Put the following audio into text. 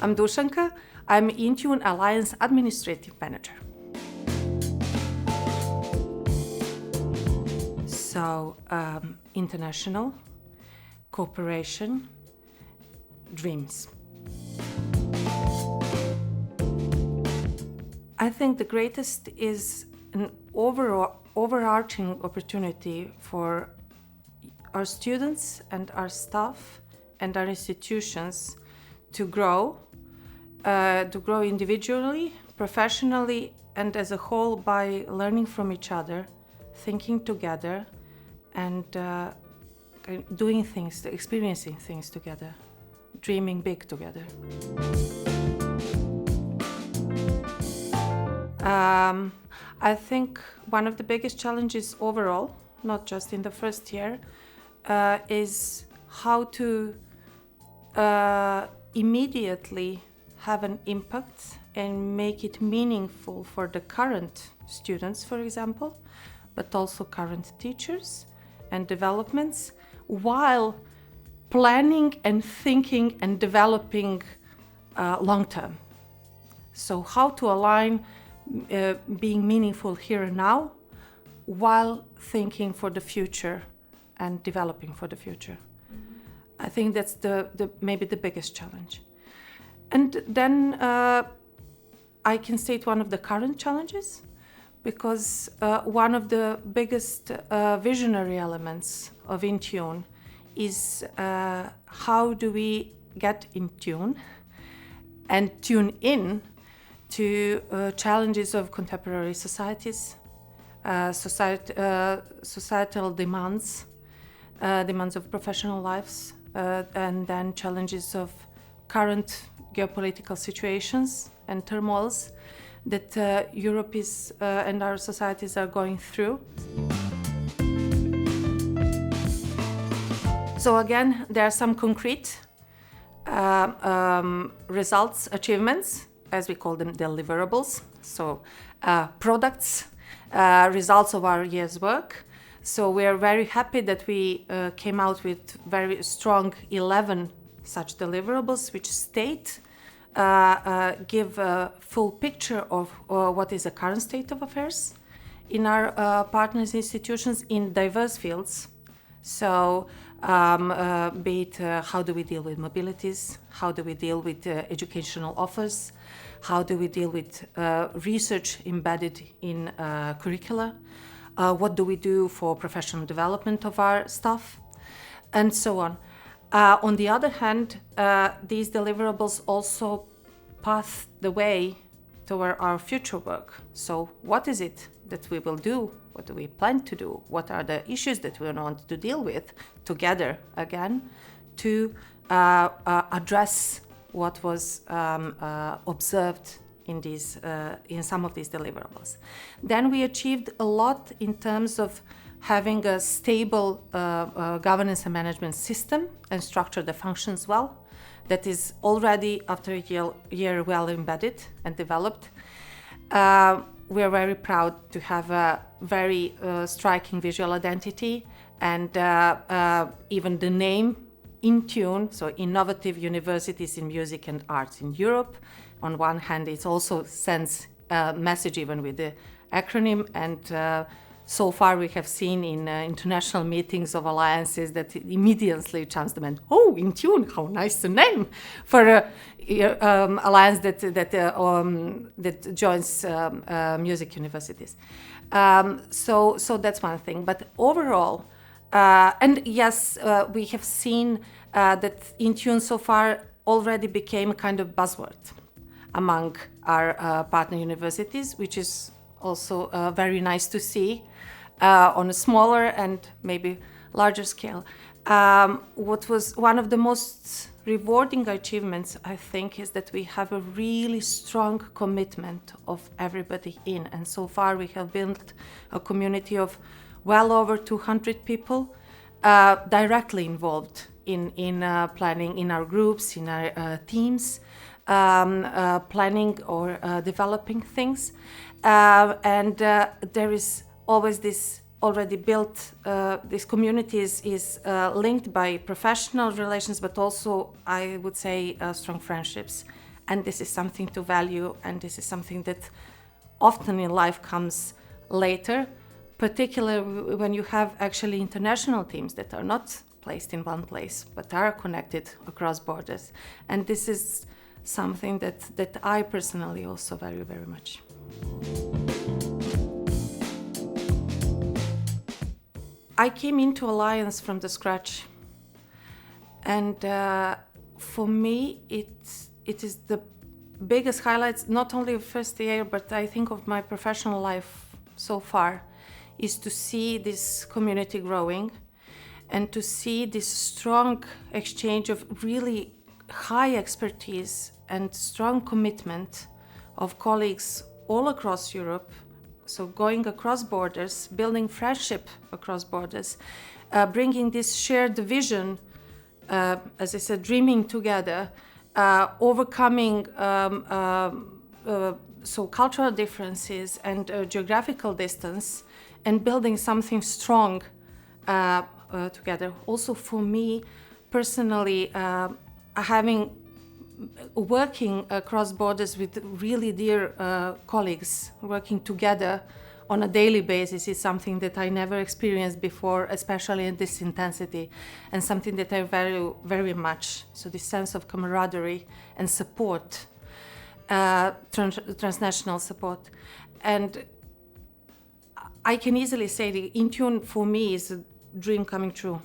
I'm Dušanka. I'm IN.TUNE Alliance Administrative Manager. So, international, cooperation, dreams. I think the greatest is an overarching opportunity for our students and our staff and our institutions to grow individually, professionally, and as a whole by learning from each other, thinking together, and doing things, experiencing things together, dreaming big together. I think one of the biggest challenges overall, not just in the first year, is how to immediately have an impact and make it meaningful for the current students, for example, but also current teachers and developments, while planning and thinking and developing long term. So how to align being meaningful here and now while thinking for the future and developing for the future. I think that's maybe the biggest challenge. And then I can state one of the current challenges, because one of the biggest visionary elements of IN.TUNE is how do we get in tune and tune in to challenges of contemporary societies, societal demands of professional lives, and then challenges of current geopolitical situations and turmoils that Europe is and our societies are going through. So again, there are some concrete results, achievements, as we call them, deliverables. So products, results of our year's work. So we are very happy that we came out with very strong 11 such deliverables, which give a full picture of what is the current state of affairs in our partners institutions in diverse fields. So be it how do we deal with mobilities, how do we deal with educational offers, how do we deal with research embedded in curricula, what do we do for professional development of our staff, and so on. On the other hand, these deliverables also path the way toward our future work. So what is it that we will do? What do we plan to do? What are the issues that we want to deal with together again to address what was observed in some of these deliverables? Then we achieved a lot in terms of having a stable governance and management system and structure that functions well, that is already after a year well embedded and developed. We are very proud to have a very striking visual identity, and even the name IN.TUNE, so Innovative Universities in Music and Arts in Europe. On one hand, it also sends a message even with the acronym, and so far we have seen in international meetings of alliances that it immediately chants them, and oh, IN.TUNE, how nice a name for an alliance that joins music universities. So that's one thing. But overall, and yes, we have seen that IN.TUNE so far already became a kind of buzzword among our partner universities, which is also very nice to see on a smaller and maybe larger scale. What was one of the most rewarding achievements, I think, is that we have a really strong commitment of everybody in. And so far we have built a community of well over 200 people directly involved in planning in our groups, in our teams, planning or developing things. And there is always this already built, this community is linked by professional relations, but also, I would say, strong friendships And this is something to value, and this is something that often in life comes later, particularly when you have actually international teams that are not placed in one place, but are connected across borders. And this is something that I personally also value very much. I came into Alliance from the scratch, and for me it is the biggest highlights, not only of first year, but I think of my professional life so far, is to see this community growing and to see this strong exchange of really high expertise and strong commitment of colleagues all across Europe. So going across borders, building friendship across borders, bringing this shared vision, as I said, dreaming together, overcoming so cultural differences and geographical distance, and building something strong together. Also for me personally, working across borders with really dear colleagues, working together on a daily basis is something that I never experienced before, especially in this intensity, and something that I value very much. So this sense of camaraderie and support, transnational support. And I can easily say that IN.TUNE for me is a dream coming true.